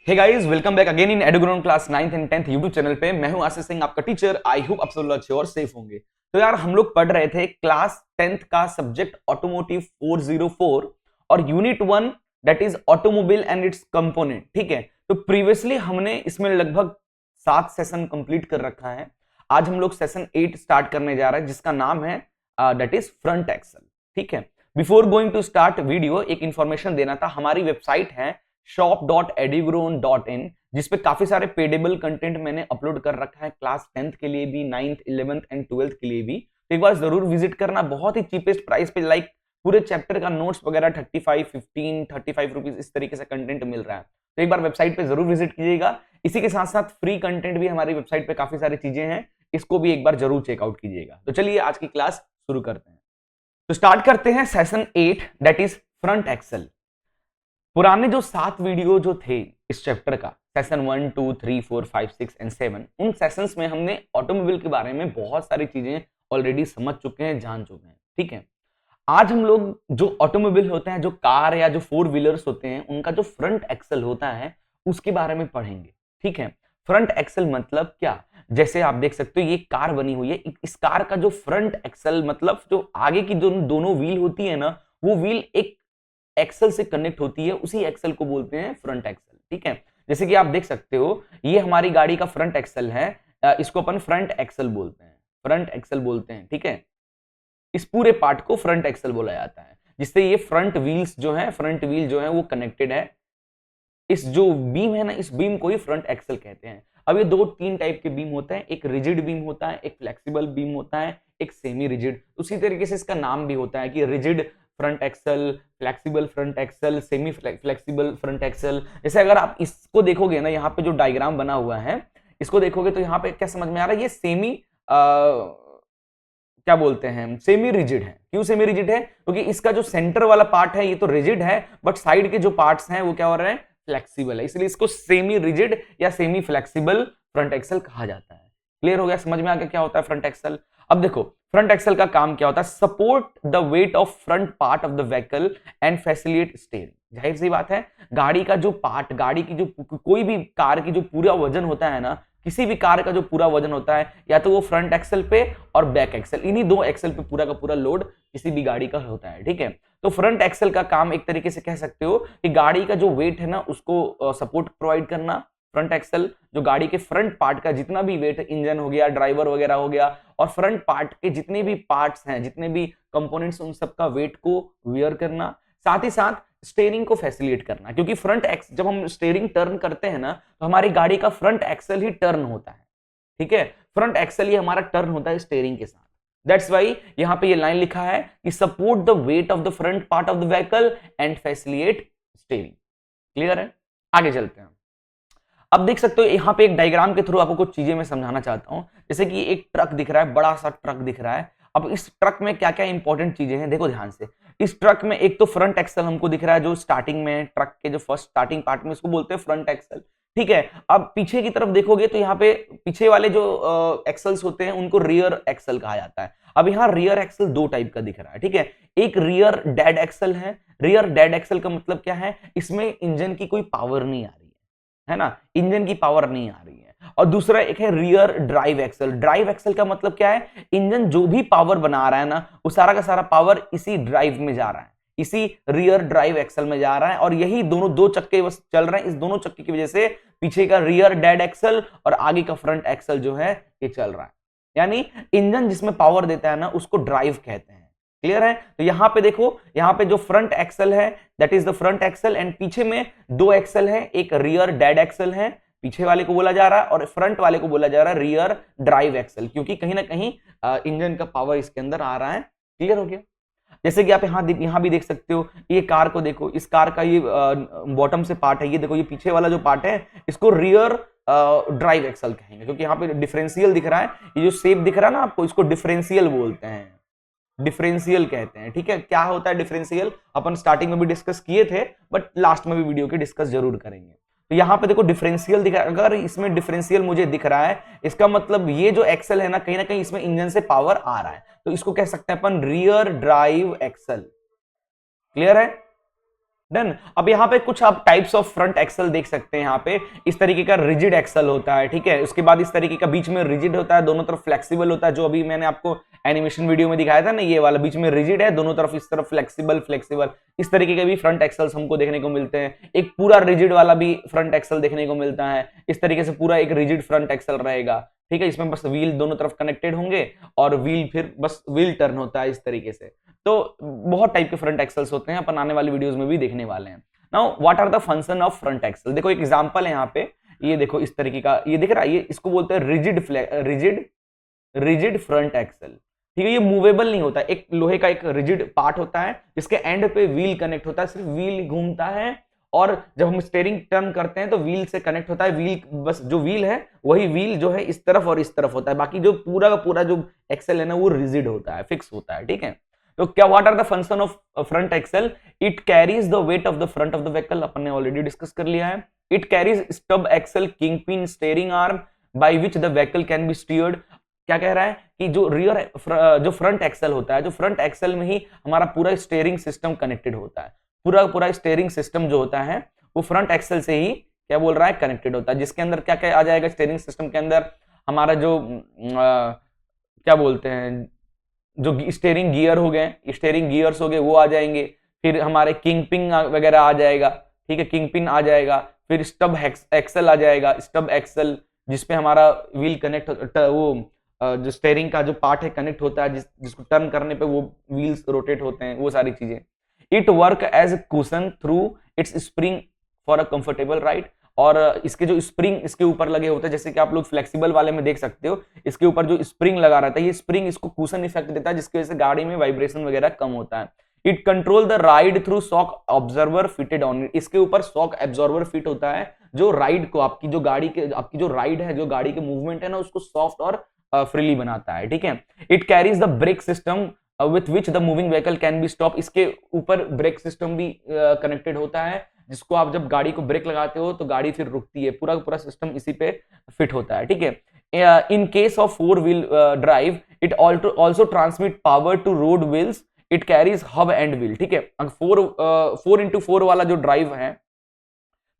Hey guys, welcome back again in Eduground class 9th एंड 10th YouTube channel पे। मैं हूं आशीष सिंह, आपका टीचर। आई होप आप सब लोग अच्छे और सेफ होंगे। तो यार, हम लोग पढ़ रहे थे क्लास 10th का सब्जेक्ट ऑटोमोटिव 404 और unit 1 that is automobile and it's component. ठीक है, तो प्रीवियसली हमने इसमें लगभग 7 सेशन कंप्लीट कर रखा है। आज हम लोग सेशन 8 स्टार्ट करने जा रहे हैं, जिसका नाम है दैट इज फ्रंट एक्सल। ठीक है, before going to start video, एक इंफॉर्मेशन देना था। हमारी वेबसाइट है shop.edugrown.in, जिसपे काफी सारे पेडेबल कंटेंट मैंने अपलोड कर रखा है क्लास 10th के लिए भी, 9th 11th एंड 12th के लिए भी। तो एक बार जरूर विजिट करना। बहुत ही चीपेस्ट प्राइस पे, लाइक पूरे चैप्टर का नोट्स वगैरह 35 रुपीज इस तरीके से कंटेंट मिल रहा है। तो एक बार वेबसाइट पे जरूर विजिट कीजिएगा। इसी के साथ साथ फ्री कंटेंट भी हमारी वेबसाइट पे काफी सारी चीजें हैं, इसको भी एक बार जरूर चेकआउट कीजिएगा। तो चलिए आज की क्लास शुरू करते हैं। तो स्टार्ट करते हैं session 8 that is front axle. पुराने जो 7 वीडियो जो थे इस चैप्टर का, सेशन 1 2 3 4 5 6 एंड 7, उन सेशंस में हमने ऑटोमोबाइल के बारे में बहुत सारी चीजें ऑलरेडी समझ चुके हैं, जान चुके हैं। ठीक है, आज हम लोग जो ऑटोमोबाइल होते हैं, जो कार या जो 4 व्हीलर्स होते हैं, उनका जो फ्रंट एक्सल होता है उसके बारे में पढ़ेंगे। ठीक है, फ्रंट एक्सल मतलब क्या? जैसे आप देख सकते हो ये कार बनी हुई है। इस कार का जो फ्रंट एक्सल मतलब जो आगे की दोनों व्हील होती है ना, वो व्हील एक एक्सल से कनेक्ट होती है, उसी एक्सल को बोलते हैं फ्रंट एक्सल। ठीक है, जैसे कि आप देख सकते हो ये हमारी गाड़ी का फ्रंट एक्सल है। इसको अपन फ्रंट एक्सल बोलते हैं, फ्रंट एक्सल बोलते हैं। ठीक है, इस पूरे पार्ट को फ्रंट एक्सल बोला जाता है, जिससे ये फ्रंट व्हील्स जो है, फ्रंट व्हील जो है वो कनेक्टेड है। इस जो बीम है ना, इस बीम को ही फ्रंट एक्सल कहते हैं। अब ये 2-3 टाइप के बीम होते हैं, एक रिजिड बीम होता है, एक फ्लेक्सिबल बीम होता है, एक सेमी रिजिड। उसी तरीके से इसका नाम भी होता है कि rigid front axle, flexible front axle, semi flexible front axle. जैसे अगर आप इसको देखोगे ना, यहाँ पे जो डायग्राम बना हुआ है, इसको देखोगे तो यहाँ पे क्या समझ में आ रहा है, ये सेमी क्या बोलते हैं, सेमी रिजिड है। क्यों सेमी रिजिड है? क्योंकि इसका जो सेंटर वाला पार्ट है ये तो रिजिड है, बट साइड के जो पार्ट्स हैं वो क्या हो रहे हैं, फ्लेक्सिबल है। इसलिए इसको सेमी रिजिड या सेमी फ्लेक्सिबल फ्रंट एक्सल कहा जाता है। क्लियर हो गया? समझ में आ गया क्या होता है फ्रंट एक्सल? अब देखो फ्रंट एक्सल का काम क्या होता है, support the weight of front part of the vehicle and facilitate steering. जाहिर सी बात है, गाड़ी का जो पार्ट, गाड़ी की जो कोई भी कार की जो पूरा वजन होता है ना, किसी भी कार का जो पूरा वजन होता है, या तो वो फ्रंट एक्सल पे और बैक एक्सल, इन्हीं दो एक्सल पे पूरा का पूरा लोड किसी भी गाड़ी का होता है। ठीक है, तो फ्रंट एक्सल का काम एक तरीके से कह सकते हो कि गाड़ी का जो वेट है ना उसको सपोर्ट प्रोवाइड करना। फ्रंट एक्सल जो गाड़ी के फ्रंट पार्ट का जितना भी वेट है, इंजन हो गया, ड्राइवर वगैरह हो गया, और फ्रंट पार्ट के जितने भी पार्ट्स हैं, जितने भी कंपोनेंट्स, उन सबका वेट को वियर करना। साथ ही साथ स्टीयरिंग को फैसिलिटेट करना, क्योंकि फ्रंट एक्स जब हम स्टीयरिंग टर्न करते हैं ना, तो हमारी गाड़ी का फ्रंट एक्सल ही टर्न होता है। ठीक है, फ्रंट एक्सल ही हमारा टर्न होता है स्टीयरिंग के साथ। दैट्स वाई यहां पे ये लाइन लिखा है कि support the weight of the front part of the vehicle and facilitate steering. Clear है? आगे चलते हैं। अब देख सकते हो यहाँ पे एक डायग्राम के थ्रू आपको कुछ चीजें मैं समझाना चाहता हूं। जैसे कि एक ट्रक दिख रहा है, बड़ा सा ट्रक दिख रहा है। अब इस ट्रक में क्या क्या इंपॉर्टेंट चीजें हैं, देखो ध्यान से। इस ट्रक में एक तो फ्रंट एक्सल हमको दिख रहा है, जो स्टार्टिंग में ट्रक के जो फर्स्ट स्टार्टिंग पार्ट में, इसको बोलते हैं फ्रंट एक्सल। ठीक है, अब पीछे की तरफ देखोगे तो यहाँ पे पीछे वाले जो एक्सल्स होते हैं उनको रियर एक्सल कहा जाता है। अब यहाँ रियर एक्सल 2 टाइप का दिख रहा है। ठीक है, एक रियर डेड एक्सल है। रियर डेड एक्सल का मतलब क्या है, इसमें इंजन की कोई पावर नहीं आ रही है ना, इंजन की पावर नहीं आ रही है। और दूसरा एक है rear drive axle. Drive axle का मतलब क्या है, इंजन जो भी पावर बना रहा है ना, वो सारा का सारा पावर इसी ड्राइव में जा रहा है, इसी रियर ड्राइव एक्सल में जा रहा है। और यही दोनों 2 चक्के बस चल रहे हैं, इस दोनों चक्के की वजह से पीछे का रियर डेड एक्सल और आगे का फ्रंट एक्सल जो है ये चल रहा है। यानी इंजन जिसमें पावर देता है ना, उसको ड्राइव कहते हैं। क्लियर है? तो यहां पे देखो, यहां पे जो फ्रंट एक्सल है that is the front axle, and पीछे में 2 एक्सल है, एक रियर डेड एक्सल है, पीछे वाले को बोला जा रहा है, और फ्रंट वाले को बोला जा रहा है रियर ड्राइव एक्सल, क्योंकि कहीं ना कहीं इंजन का पावर इसके अंदर आ रहा है। क्लियर हो गया? जैसे कि आप यहां भी देख सकते हो, ये कार को देखो, इस कार का ये बॉटम से पार्ट है, ये देखो, ये पीछे वाला जो पार्ट है इसको रियर ड्राइव एक्सल कहेंगे, क्योंकि यहाँ पे डिफरेंशियल दिख रहा है, ये जो शेप दिख रहा है ना आपको, इसको डिफरेंशियल बोलते हैं, डिफरेंशियल कहते हैं। ठीक है, क्या होता है डिफरेंशियल, अपन स्टार्टिंग में भी डिस्कस किए थे, बट लास्ट में भी वीडियो के डिस्कस जरूर करेंगे। तो यहाँ पे देखो डिफरेंशियल दिख रहा है, अगर इसमें डिफरेंशियल मुझे दिख रहा है, इसका मतलब ये जो एक्सल है ना कहीं इसमें इंजन से पावर आ रहा है, तो इसको कह सकते हैं अपन रियर ड्राइव एक्सल। क्लियर है? डन। अब यहाँ पे कुछ आप टाइप्स ऑफ फ्रंट एक्सल देख सकते हैं। यहाँ पे इस तरीके का रिजिड एक्सल होता है, ठीक है। उसके बाद इस तरीके का बीच में रिजिड होता है, दोनों तरफ फ्लेक्सिबल होता है, जो अभी मैंने आपको एनिमेशन वीडियो में दिखाया था ना, ये वाला बीच में रिजिड है, दोनों तरफ इस तरफ फ्लेक्सिबल फ्लेक्सिबल। इस तरीके के भी फ्रंट एक्सल्स हमको देखने को मिलते हैं। एक पूरा रिजिड वाला भी फ्रंट एक्सल देखने को मिलता है। इस तरीके से पूरा एक रिजिड फ्रंट एक्सल रहेगा, ठीक है। इसमें बस व्हील दोनों तरफ कनेक्टेड होंगे और व्हील फिर बस व्हील टर्न होता है इस तरीके से। तो बहुत टाइप के फ्रंट एक्सल्स होते हैं, अपन आने वाली वीडियोस में भी देखने वाले हैं। Now what are the function of front axle. देखो एक एग्जांपल है यहाँ पे, ये देखो इस तरीके का, ये दिख रहा है, ये इसको बोलते हैं रिजिड फ्रंट एक्सल, ठीक है। ये मूवेबल नहीं होता, एक लोहे का एक रिजिड पार्ट होता है जिसके एंड पे व्हील कनेक्ट होता है, सिर्फ व्हील घूमता है, और जब हम स्टीयरिंग टर्न करते हैं तो व्हील से कनेक्ट होता है। व्हील बस जो व्हील है वही व्हील जो है इस तरफ और इस तरफ होता है, बाकी जो पूरा का पूरा जो एक्सल है ना वो रिजिड होता है, फिक्स होता है, ठीक है। तो क्या what are the function of front axle. It carries the weight of the front of the vehicle, अपन ने ऑलरेडी डिस्कस कर लिया है। It carries stub axle, kingpin, steering arm by which the vehicle can be steered. क्या कह रहा है कि जो जो फ्रंट एक्सल होता है, जो फ्रंट एक्सल में ही हमारा पूरा स्टीयरिंग सिस्टम कनेक्टेड होता है। पूरा स्टीयरिंग सिस्टम जो होता है वो फ्रंट एक्सल से ही क्या बोल रहा है कनेक्टेड होता है, जिसके अंदर क्या क्या आ जाएगा स्टीयरिंग सिस्टम के अंदर, हमारा जो क्या बोलते हैं, जो स्टीयरिंग गियर हो गए, स्टीयरिंग गियर्स हो गए वो आ जाएंगे। फिर हमारे किंग पिन वगैरह आ जाएगा, ठीक है, किंग पिन आ जाएगा। फिर स्टब एक्सल आ जाएगा, स्टब एक्सल जिसपे हमारा व्हील कनेक्ट वो जो स्टीयरिंग का जो पार्ट है कनेक्ट होता है, जिसको टर्न करने पे वो व्हील्स रोटेट होते हैं, वो सारी चीजें। It work as cushion through its spring for a comfortable ride. और इसके जो स्प्रिंग इसके ऊपर लगे होते हैं, जैसे कि आप लोग फ्लेक्सिबल वाले में देख सकते हो, इसके ऊपर जो स्प्रिंग लगा रहता है, ये स्प्रिंग इसको कुशन इफेक्ट देता है, जिसकी वजह से गाड़ी में वाइब्रेशन वगैरह कम होता है। It control the ride through shock observer fitted on it. इसके ऊपर शॉक एब्जॉर्वर फिट होता है, जो राइड को आपकी जो गाड़ी के आपकी जो राइड है, जो गाड़ी के मूवमेंट है ना, उसको सॉफ्ट और फ्रीली बनाता है, ठीक है। It carries the brake system with which the moving vehicle can be stop. इसके ऊपर ब्रेक सिस्टम भी कनेक्टेड होता है, जिसको आप जब गाड़ी को ब्रेक लगाते हो तो गाड़ी फिर रुकती है, पूरा पूरा सिस्टम इसी पे फिट होता है, ठीक है। In case of 4 wheel drive it also transmit power to road wheels. It carries hub and wheel, ठीक है। 4x4 वाला जो ड्राइव है,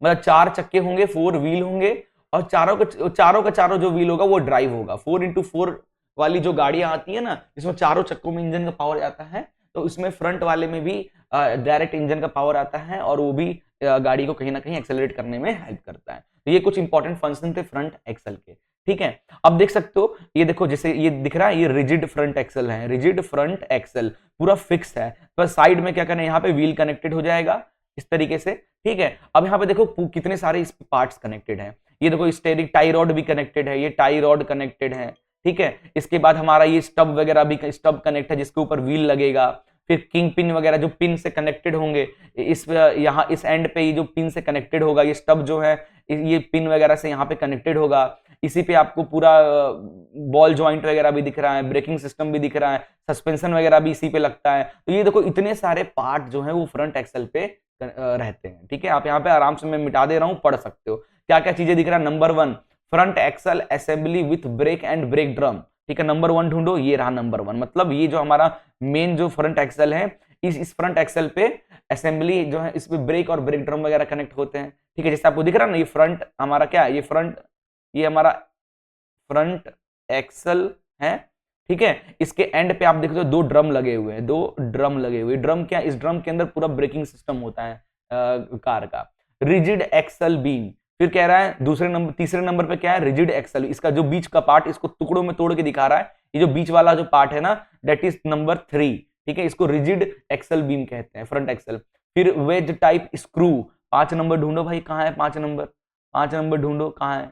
मतलब 4 चक्के होंगे, 4 व्हील होंगे, और चारों का चारों जो व्हील होगा वो ड्राइव होगा। 4x4 वाली जो गाड़ियां आती है ना, जिसमें चारों चक्कों में इंजन का पावर आता है, तो इसमें फ्रंट वाले में भी डायरेक्ट इंजन का पावर आता है, और वो भी गाड़ी को कहीं ना कहीं एक्सेलरेट करने में हेल्प करता है। तो ये कुछ इंपॉर्टेंट फंक्शन थे फ्रंट एक्सल के, ठीक है। अब देख सकते हो, ये देखो जैसे ये दिख रहा है, ये रिजिड फ्रंट एक्सल है, रिजिड फ्रंट एक्सल पूरा फिक्स है। तो साइड में क्या करना है, यहाँ पे व्हील कनेक्टेड हो जाएगा इस तरीके से, ठीक है। अब यहाँ पे देखो कितने सारे इस पार्ट्स कनेक्टेड हैं। ये देखो स्टीयरिंग टाई रॉड भी कनेक्टेड है, ये टाई रॉड कनेक्टेड है, ठीक है। इसके बाद हमारा ये स्टब वगैरह भी स्टब कनेक्ट है, जिसके ऊपर व्हील लगेगा। फिर किंग पिन वगैरह जो पिन से कनेक्टेड होंगे, इस यहाँ इस एंड पे ये जो पिन से कनेक्टेड होगा, ये स्टब जो है ये पिन वगैरह से यहाँ पे कनेक्टेड होगा। इसी पे आपको पूरा बॉल जॉइंट वगैरह भी दिख रहा है, ब्रेकिंग सिस्टम भी दिख रहा है, सस्पेंशन वगैरह भी इसी पे लगता है। तो ये देखो इतने सारे पार्ट जो है वो फ्रंट एक्सल पे रहते हैं, ठीक है। आप यहाँ पे आराम से मैं मिटा दे रहा हूँ, पढ़ सकते हो क्या क्या चीजें दिख रहा है। Number 1 front axle assembly with brake and brake drum, ठीक है। नंबर 1 ढूंढो, ये रहा नंबर 1। मतलब ये जो हमारा मेन जो फ्रंट एक्सल है, इस फ्रंट एक्सल पे असेंबली जो है, इस पे ब्रेक और ब्रेक ड्रम वगैरह कनेक्ट होते हैं, ठीक है। जैसे आपको दिख रहा है ना, ये फ्रंट हमारा क्या है, ये हमारा फ्रंट एक्सल है, ठीक है। इसके एंड पे आप देखते हो 2 ड्रम लगे हुए हैं, 2 ड्रम लगे हुए। ड्रम क्या, इस ड्रम के अंदर पूरा ब्रेकिंग सिस्टम होता है कार का। रिजिड एक्सल बीम, फिर कह रहा है तीसरे नंबर पे क्या है, रिजिड एक्सल। इसका जो बीच का पार्ट, इसको टुकड़ों में तोड़ के दिखा रहा है, ये जो बीच वाला जो पार्ट है ना, दैट इज नंबर 3, ठीक है। इसको रिजिड एक्सल बीम कहते हैं, फ्रंट एक्सल। फिर वेज टाइप स्क्रू, 5 नंबर ढूंढो भाई, कहाँ है 5 नंबर, 5 नंबर ढूंढो कहाँ है,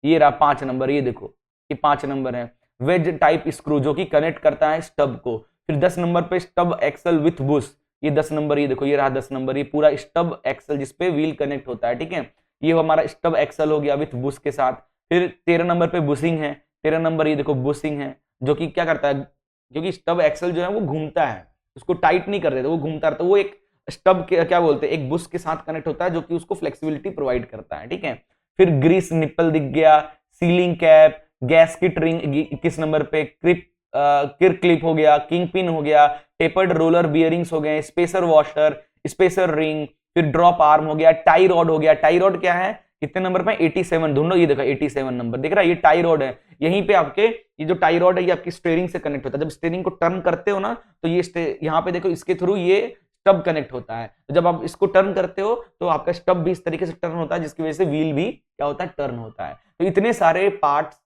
ये रहा 5 नंबर, ये देखो ये 5 नंबर है, वेज टाइप स्क्रू, जो कि कनेक्ट करता है स्टब को। फिर 10 number pay stub axle with Bush, ये 10 नंबर, ये देखो ये रहा 10 नंबर, ये पूरा स्टब एक्सल जिसपे व्हील कनेक्ट होता है, ठीक है। ये हमारा स्टब एक्सल हो गया विथ बुश के साथ। फिर 13 नंबर पे बुशिंग है, 13 नंबर ये देखो बुशिंग है, जो कि क्या करता है, क्योंकि स्टब एक्सल जो है वो घूमता है, उसको टाइट नहीं कर देता, वो घूमता रहता है। वो एक स्टब क्या बोलते हैं, एक बुश के साथ कनेक्ट होता है, जो कि उसको फ्लेक्सिबिलिटी प्रोवाइड करता है, ठीक है। फिर ग्रीस निप्पल दिख गया, ceiling cap, gasket ring 21 number पे, किर क्लिप हो गया, किंग पिन हो गया, टेपर्ड रोलर बियरिंग्स हो गए, स्पेसर वॉशर, स्पेसर रिंग, फिर ड्रॉप आर्म हो गया, टाई रॉड हो गया। टाई रॉड क्या है, कितने नंबर पे, 87 ढूंढो, ये देखो 87 नंबर दिख रहा है, ये टाई रॉड है। यहीं पे आपके ये जो टाई रॉड है ये आपकी स्टीयरिंग से कनेक्ट होता है। जब स्टीयरिंग को टर्न करते हो ना तो ये यहाँ पे देखो इसके थ्रू ये स्टब कनेक्ट होता है। तो जब आप इसको टर्न करते हो तो आपका स्टब भी इस तरीके से टर्न होता है, जिसकी वजह से व्हील भी क्या होता है, टर्न होता है। तो इतने सारे पार्ट्स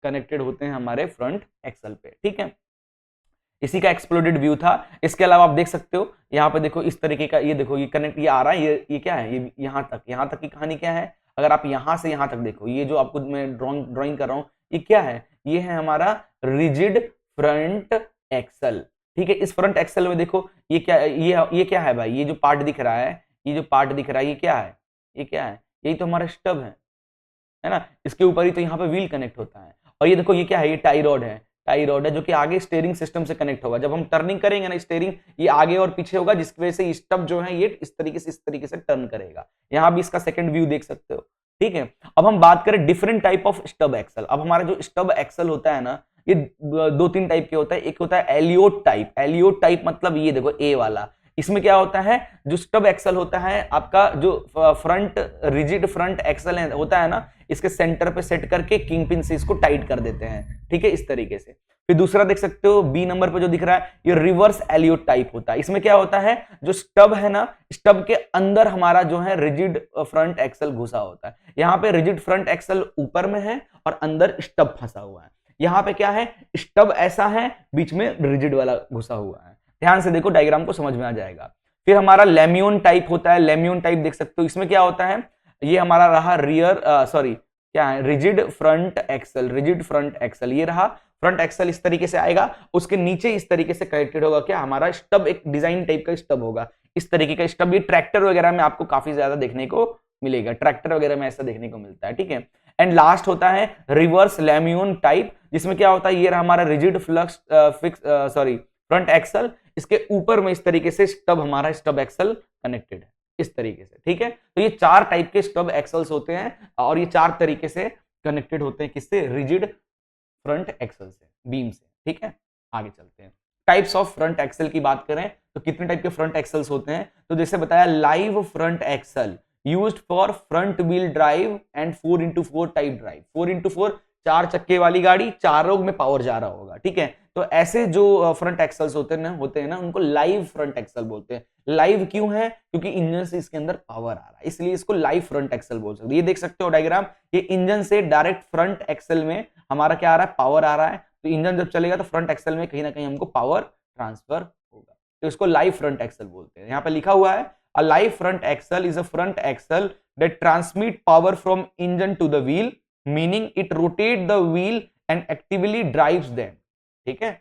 कनेक्टेड होते हैं हमारे फ्रंट एक्सल पे, ठीक है। इसी का एक्सप्लोडेड व्यू था। इसके अलावा आप देख सकते हो यहाँ पे देखो इस तरीके का, ये देखो ये कनेक्ट, ये आ रहा है, ये क्या है, ये यहाँ तक की कहानी क्या है। अगर आप यहाँ से यहाँ तक देखो, ये जो आपको मैं ड्राइंग कर रहा हूँ, ये क्या है, ये है हमारा रिजिड फ्रंट एक्सल, ठीक है। इस फ्रंट एक्सल में देखो ये क्या, ये क्या है भाई, ये जो पार्ट दिख रहा है, ये जो पार्ट दिख रहा है, ये क्या है, ये क्या है, यही तो हमारा स्टब है ना। इसके ऊपर ही तो यहाँ पे व्हील कनेक्ट होता है। और ये देखो ये क्या है, ये टाई रॉड है, टाई रॉड है जो कि आगे स्टीयरिंग सिस्टम से कनेक्ट होगा। जब हम टर्निंग करेंगे ना, स्टीयरिंग ये आगे और पीछे होगा, जिसकी वजह से स्टब जो है ये इस तरीके से टर्न करेगा। यहाँ भी इसका सेकंड व्यू देख सकते हो, ठीक है। अब हम बात करें different type of stub axle. अब हमारा जो स्टब एक्सल होता है ना, ये 2-3 टाइप के होता है। एक होता है एलियोट टाइप। एलियोट टाइप मतलब ये देखो ए वाला, इसमें क्या होता है, जो स्टब एक्सल होता है आपका, जो फ्रंट रिजिड फ्रंट एक्सल होता है ना, इसके सेंटर पे सेट करके किंग पिन से इसको टाइट कर देते हैं, ठीक है, इस तरीके से। फिर दूसरा देख सकते हो बी नंबर पे जो दिख रहा है, ये रिवर्स एलियोट टाइप होता है। इसमें क्या होता है, जो स्टब है ना, स्टब के अंदर हमारा जो है रिजिड फ्रंट एक्सल घुसा होता है। यहाँ पे रिजिड फ्रंट एक्सल ऊपर में है और अंदर स्टब फंसा हुआ है। यहाँ पे क्या है, स्टब ऐसा है, बीच में रिजिड वाला घुसा हुआ है। ध्यान से देखो, डायग्राम को समझ में आ जाएगा। फिर हमारा लेम्यून टाइप होता है। लेम्यून टाइप देख सकते हो, इसमें क्या होता है, ये हमारा रहा क्या है, rigid front axle. Rigid front axle ये रहा, फ्रंट एक्सल इस तरीके से आएगा, उसके नीचे इस तरीके से कनेक्टेड होगा क्या, हमारा स्टब, एक डिजाइन टाइप का स्टब होगा, इस तरीके का स्टब। ये ट्रैक्टर वगैरह में आपको काफी ज्यादा देखने को मिलेगा, ट्रैक्टर वगैरह में ऐसा देखने को मिलता है, ठीक है। एंड लास्ट होता है रिवर्स लेम्यून टाइप, जिसमें क्या होता है, ये हमारा रिजिड फ्रंट एक्सल, इसके ऊपर में इस तरीके से स्टब, हमारा स्टब एक्सल कनेक्टेड है इस तरीके से, ठीक है। तो ये 4 टाइप के स्टब एक्सल्स होते हैं और ये 4 तरीके से कनेक्टेड होते हैं, किससे, रिजिड फ्रंट एक्सल से, बीम से, ठीक है। आगे चलते हैं, टाइप्स ऑफ फ्रंट एक्सल की बात करें तो कितने टाइप के फ्रंट एक्सल्स होते हैं, तो जैसे बताया, live front axle used for front wheel drive and 4x4 type drive. 4x4 4 चक्के वाली गाड़ी, चारों में पावर जा रहा होगा, ठीक है। तो ऐसे जो फ्रंट एक्सल्स होते हैं ना उनको लाइव फ्रंट एक्सल बोलते हैं। लाइव क्यों है, क्योंकि इंजन से इसके अंदर पावर आ रहा है, इसलिए इसको लाइव फ्रंट एक्सल बोल सकते हैं। ये देख सकते हो डायग्राम, ये इंजन से डायरेक्ट फ्रंट एक्सल में हमारा क्या आ रहा है, पावर आ रहा है। तो इंजन जब चलेगा तो फ्रंट एक्सल में कहीं ना कहीं हमको पावर ट्रांसफर होगा, तो इसको लाइव फ्रंट एक्सल बोलते हैं। यहाँ पे लिखा हुआ है, a live front axle is a front axle that transmit power from engine to the wheel, meaning it rotate the wheel and actively drives them, ठीक है।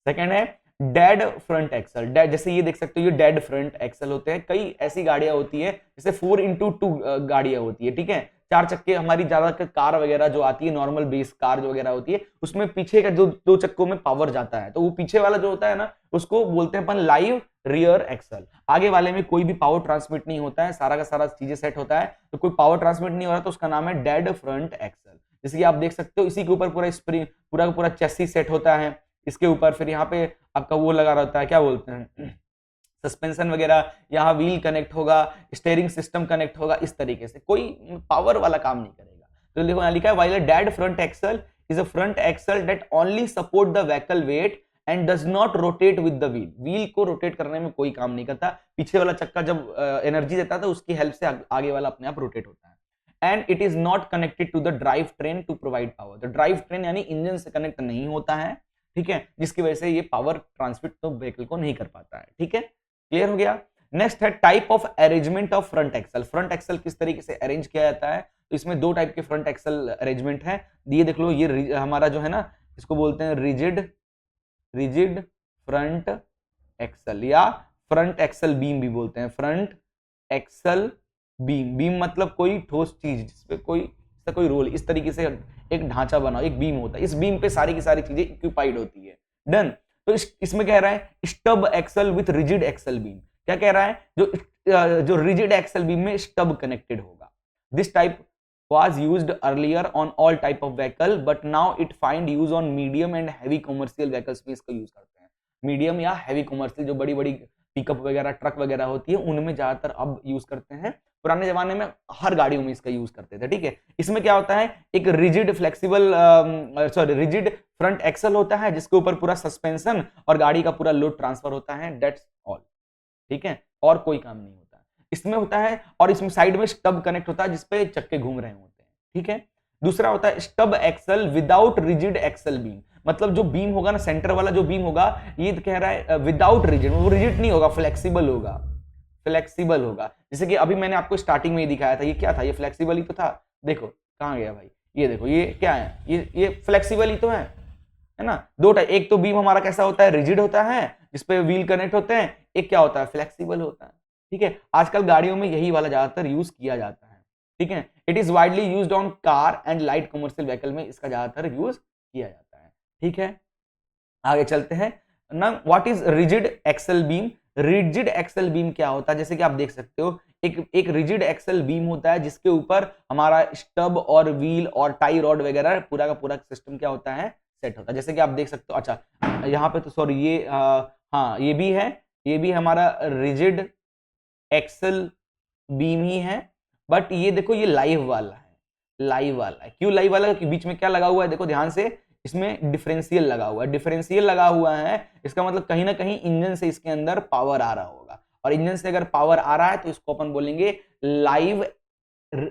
सेकंड है डेड फ्रंट एक्सल। डेड, जैसे ये देख सकते हो, ये डेड फ्रंट एक्सल होते हैं। कई ऐसी गाड़ियां होती है जैसे 4x2 गाड़ियां होती है, ठीक है। 4 चक्के हमारी ज्यादातर कार वगैरह जो आती है, नॉर्मल बेस कार जो वगैरह होती है, उसमें पीछे का जो 2 चक्कों में पावर जाता है, तो वो पीछे वाला जो होता है ना, उसको बोलते हैं अपन लाइव रियर एक्सल। आगे वाले में कोई भी पावर ट्रांसमिट नहीं होता है, सारा का सारा चीजें सेट होता है, तो कोई पावर ट्रांसमिट नहीं हो रहा, तो उसका नाम है डेड फ्रंट एक्सल। जैसे कि आप देख सकते हो, इसी के ऊपर पूरा स्प्रिंग, पूरा का पूरा चेसी सेट होता है इसके ऊपर। फिर यहाँ पे आपका वो लगा रहता है, क्या बोलते हैं, सस्पेंशन वगैरह, यहाँ व्हील कनेक्ट होगा, स्टीयरिंग सिस्टम कनेक्ट होगा, इस तरीके से कोई पावर वाला काम नहीं करेगा। तो देखो यहाँ लिखा है, while a dead front axle is a front axle that only support the vehicle weight and does not rotate with the wheel. Wheel को रोटेट करने में कोई काम नहीं करता, पीछे वाला चक्का जब एनर्जी देता था उसकी हेल्प से आगे वाला अपने आप रोटेट होता है। And it is not connected to the drive train to provide power. The drive train यानी इंजन से कनेक्ट नहीं होता है, ठीक है, जिसकी वजह से ये पावर ट्रांसमिट तो व्हीकल को नहीं कर पाता है, ठीक है। क्लियर हो गया। नेक्स्ट है type of arrangement of front axle. Front axle किस तरीके से अरेंज किया जाता है, तो इसमें 2 टाइप के फ्रंट एक्सल अरेंजमेंट है। ये देख लो, ये हमारा जो है ना, इसको बोलते हैं रिजिड फ्रंट एक्सल या फ्रंट एक्सल बीम भी बोलते हैं। फ्रंट एक्सल बीम, बीम मतलब कोई ठोस चीज जिसपे कोई रोल, इस तरीके से एक ढांचा बना, एक बीम होता है, इस बीम पे सारी की सारी चीजें इक्विपाइड होती है। डन। तो इसमें कह रहा है stub axle with rigid axle beam. क्या कह रहा है, जो रिजिड एक्सल बीम में स्टब कनेक्टेड होगा। This type was used earlier on all type of vehicle but now it find use on medium and heavy commercial vehicles में इसका use करते हैं। मीडियम या हैवी कमर्शियल जो बड़ी बड़ी पिकअप वगैरह, ट्रक वगैरह होती है, उनमें ज्यादातर अब यूज करते हैं। पुराने जमाने में हर गाड़ियों में इसका यूज करते थे, ठीक है। इसमें क्या होता है, एक rigid flexible rigid front axle होता है जिसके ऊपर पूरा सस्पेंशन और गाड़ी का पूरा लोड ट्रांसफर होता है, दैट्स ऑल, ठीक है, और कोई काम नहीं होता इसमें होता है। और इसमें साइड में स्टब कनेक्ट होता है जिसपे चक्के घूम रहे होते हैं, ठीक है। दूसरा होता है stub axle without rigid axle beam, मतलब जो बीम होगा ना, सेंटर वाला जो बीम होगा, ये कह रहा है विदाउट रिजिड, वो रिजिड नहीं होगा, फ्लेक्सिबल होगा, फ्लेक्सिबल होगा। जैसे कि अभी मैंने आपको स्टार्टिंग में ही दिखाया था, ये क्या था, ये फ्लेक्सिबल ही तो था। देखो कहां गया भाई, ये देखो ये क्या है, ये फ्लेक्सिबल ही तो है ना। दो टाइप, एक तो बीम हमारा कैसा होता है, रिजिड होता है जिसपे व्हील कनेक्ट होते हैं, एक क्या होता है, फ्लेक्सिबल होता है, ठीक है। आजकल गाड़ियों में यही वाला ज्यादातर यूज किया जाता है, ठीक है। It is widely used on car and light commercial vehicle में इसका ज्यादातर यूज किया जाता है, ठीक है। आगे चलते हैं ना, what is rigid axle beam. Rigid axle beam क्या होता है, जैसे कि आप देख सकते हो, एक रिजिड एक्सल बीम होता है जिसके ऊपर हमारा स्टब और व्हील और टाई रॉड वगैरह पूरा का पूरा सिस्टम क्या होता है, सेट होता है। जैसे कि आप देख सकते हो, अच्छा यहाँ पे तो सॉरी ये हाँ ये भी है, ये भी हमारा रिजिड एक्सल बीम ही है, बट ये देखो ये लाइव वाला है, लाइव वाला है। क्यों लाइव वाला है, क्योंकि बीच में क्या लगा हुआ है, देखो ध्यान से, इसमें डिफरेंशियल लगा हुआ है। डिफरेंशियल लगा हुआ है, इसका मतलब कहीं ना कहीं इंजन से इसके अंदर पावर आ रहा होगा, और इंजन से अगर पावर आ रहा है तो इसको अपन बोलेंगे लाइव।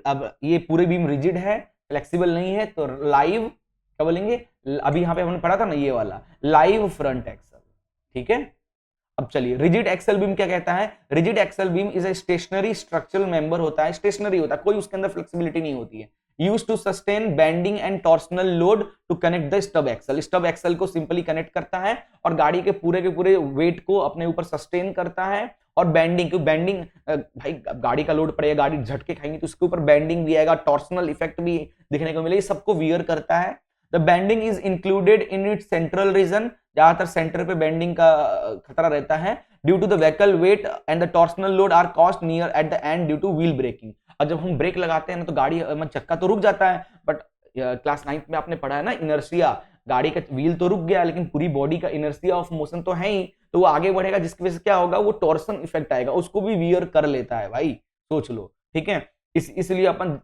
अब ये पूरे बीम रिजिड है, फ्लेक्सिबल नहीं है, तो लाइव क्या बोलेंगे, अभी यहाँ पे हमने पढ़ा था ना ये वाला, लाइव फ्रंट एक्सल, ठीक है। अब चलिए रिजिड एक्सल बीम क्या कहता है। Rigid axle beam is a stationary structural member होता है, स्टेशनरी होता है, कोई उसके अंदर फ्लेक्सिबिलिटी नहीं होती है। Used to sustain bending and torsional load to connect the stub axle. Stub axle को सिंपली कनेक्ट करता है और गाड़ी के पूरे वेट को अपने ऊपर सस्टेन करता है। और बेंडिंग, क्योंकि बेंडिंग भाई गाड़ी का लोड पड़ेगा, गाड़ी झटके खाएंगी तो उसके ऊपर बेंडिंग भी आएगा, टॉर्सनल इफेक्ट भी दिखने को मिलेगा, सबको वियर करता है। The bending is included in it central region, ज्यादातर सेंटर पे बेंडिंग का खतरा रहता है। Due to the vehicle weight and the torsional load are caused near at the end due to wheel braking. और जब हम ब्रेक लगाते हैं ना तो गाड़ी चक्का तो रुक जाता है, बट क्लास 9th में आपने पढ़ा है ना इनर्शिया, गाड़ी का व्हील तो रुक गया लेकिन पूरी बॉडी का इनर्शिया ऑफ मोशन तो है ही, तो वो आगे बढ़ेगा, जिसकी वजह से क्या होगा, वो टॉर्सन इफेक्ट आएगा, उसको भी वियर कर लेता है भाई, सोच लो, ठीक है। इसलिए अपन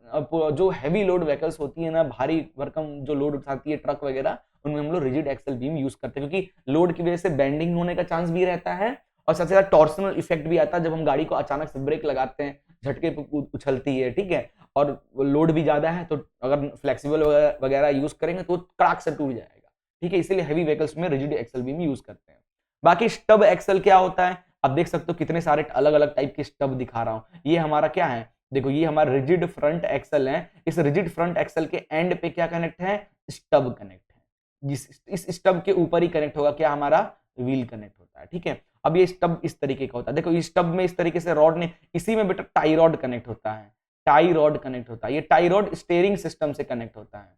जो हैवी लोड व्हीकल्स होती है ना, भारी भरकम जो लोड उठाती है ट्रक वगैरह, उनमें हम लोग रिजिड एक्सल बीम यूज करते हैं, क्योंकि लोड की वजह से बेंडिंग होने का चांस भी रहता है और सबसे ज्यादा टॉर्सनल इफेक्ट भी आता है जब हम गाड़ी को अचानक से ब्रेक लगाते हैं, झटके उछलती है, ठीक है। और लोड भी ज्यादा है तो अगर फ्लेक्सिबल वगैरह यूज करेंगे तो कड़ाक से टूट जाएगा, ठीक है। इसीलिए हैवी व्हीकल्स में रिजिड एक्सल बीम यूज करते हैं। बाकी स्टब एक्सल क्या होता है, अब देख सकते हो कितने सारे अलग अलग टाइप के स्टब दिखा रहा हूं। ये हमारा क्या है, देखो ये हमारा रिजिड फ्रंट एक्सल है, इस रिजिड फ्रंट एक्सल के एंड पे क्या कनेक्ट है, स्टब कनेक्ट है, जिस इस स्टब के ऊपर ही कनेक्ट होगा क्या, हमारा व्हील कनेक्ट होता है, ठीक है। अब ये स्टब इस तरीके का होता है, देखो इस स्टब में इस तरीके से रॉड ने, इसी में बेटा टाई रॉड कनेक्ट होता है, टाई रॉड कनेक्ट होता है। ये टाई रॉड स्टीयरिंग सिस्टम से कनेक्ट होता है,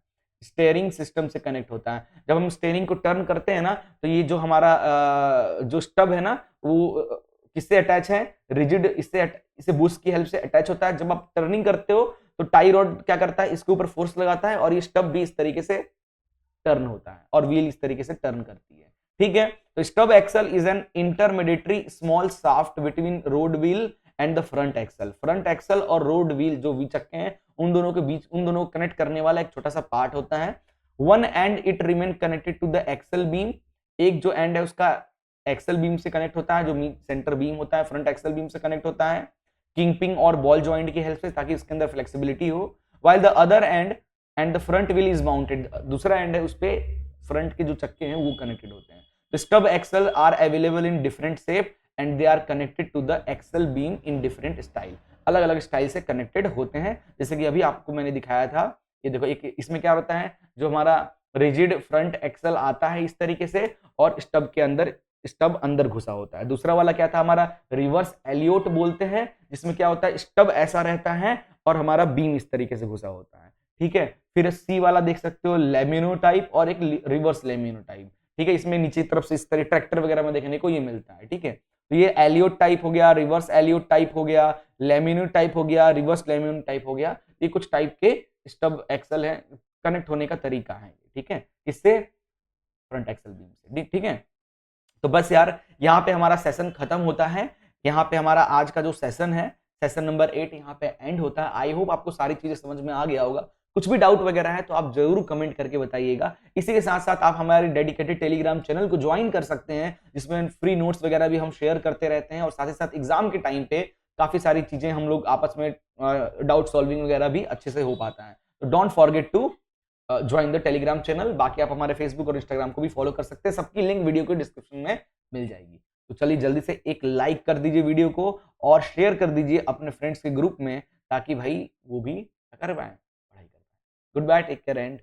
स्टीयरिंग सिस्टम से कनेक्ट होता है। जब हम स्टीयरिंग को टर्न करते हैं ना तो ये जो हमारा जो स्टब है ना वो किससे अटैच है, रिजिड, इसे बूस्ट की हेल्प से अटैच होता है। जब आप टर्निंग करते हो तो टाई रॉड क्या करता है, इसके ऊपर फोर्स लगाता है और ये स्टब भी इस तरीके से टर्न होता है और व्हील इस तरीके से टर्न करती है, ठीक है। तो stub axle is an intermediary small shaft between road wheel and the front axle. Front axle और रोड व्हील जो व्हील चक्के हैं उन दोनों के बीच, उन दोनों को कनेक्ट करने वाला एक छोटा सा पार्ट होता है। One end it remain connected to the axle beam, एक जो एंड है उसका एक्सल बीम से कनेक्ट होता है, जो सेंटर बीम होता है फ्रंट एक्सल बीम से कनेक्ट होता है किंगपिन और बॉल जॉइंट की हेल्प से, ताकि इसके अंदर फ्लेक्सिबिलिटी हो। while the other end and the front wheel is mounted, दूसरा एंड है उस पे फ्रंट के जो चक्के हैं वो कनेक्टेड होते हैं। तो stub axle are available in different shape and they are connected to the axle beam in different style, अलग अलग स्टाइल से कनेक्टेड होते हैं। जैसे कि अभी आपको मैंने दिखाया था, ये देखो एक इसमें क्या होता है, जो हमारा रिजिड फ्रंट एक्सल आता है इस तरीके से और स्टब के अंदर, स्टब अंदर घुसा होता है। दूसरा वाला क्या था हमारा, रिवर्स एलियोट बोलते हैं, जिसमें क्या होता है, स्टब ऐसा रहता है और हमारा बीम इस तरीके से घुसा होता है, ठीक है। फिर सी वाला देख सकते हो लेमिनो टाइप और एक रिवर्स लेमिनो टाइप, ठीक है। इसमें नीचे तरफ से इस तरह ट्रैक्टर वगैरह में देखने को ये मिलता है, ठीक है। तो ये एलियोट टाइप हो गया, रिवर्स एलियोट टाइप हो गया, लेमिनो टाइप हो गया, रिवर्स लेमिनो टाइप हो गया। ये कुछ टाइप के स्टब एक्सल है, कनेक्ट होने का तरीका है, ठीक है, इससे फ्रंट एक्सल बीम से, ठीक है। तो बस यार यहाँ पे हमारा सेशन खत्म होता है। यहाँ पे हमारा आज का जो सेशन है, सेशन नंबर 8 यहाँ पे एंड होता है। आई होप आपको सारी चीजें समझ में आ गया होगा। कुछ भी डाउट वगैरह है तो आप जरूर कमेंट करके बताइएगा। इसी के साथ साथ आप हमारे डेडिकेटेड टेलीग्राम चैनल को ज्वाइन कर सकते हैं, जिसमें फ्री नोट्स वगैरह भी हम शेयर करते रहते हैं, और साथ ही साथ एग्जाम के टाइम पे काफी सारी चीजें हम लोग आपस में डाउट सॉल्विंग वगैरह भी अच्छे से हो पाता है। तो don't forget to join the Telegram channel. बाकी आप हमारे फेसबुक और इंस्टाग्राम को भी फॉलो कर सकते हैं, सबकी लिंक वीडियो के डिस्क्रिप्शन में मिल जाएगी। तो चलिए जल्दी से एक लाइक कर दीजिए वीडियो को और शेयर कर दीजिए अपने फ्रेंड्स के ग्रुप में, ताकि भाई वो भी कर पाए, पढ़ाई कर पाए। Good bye, take care and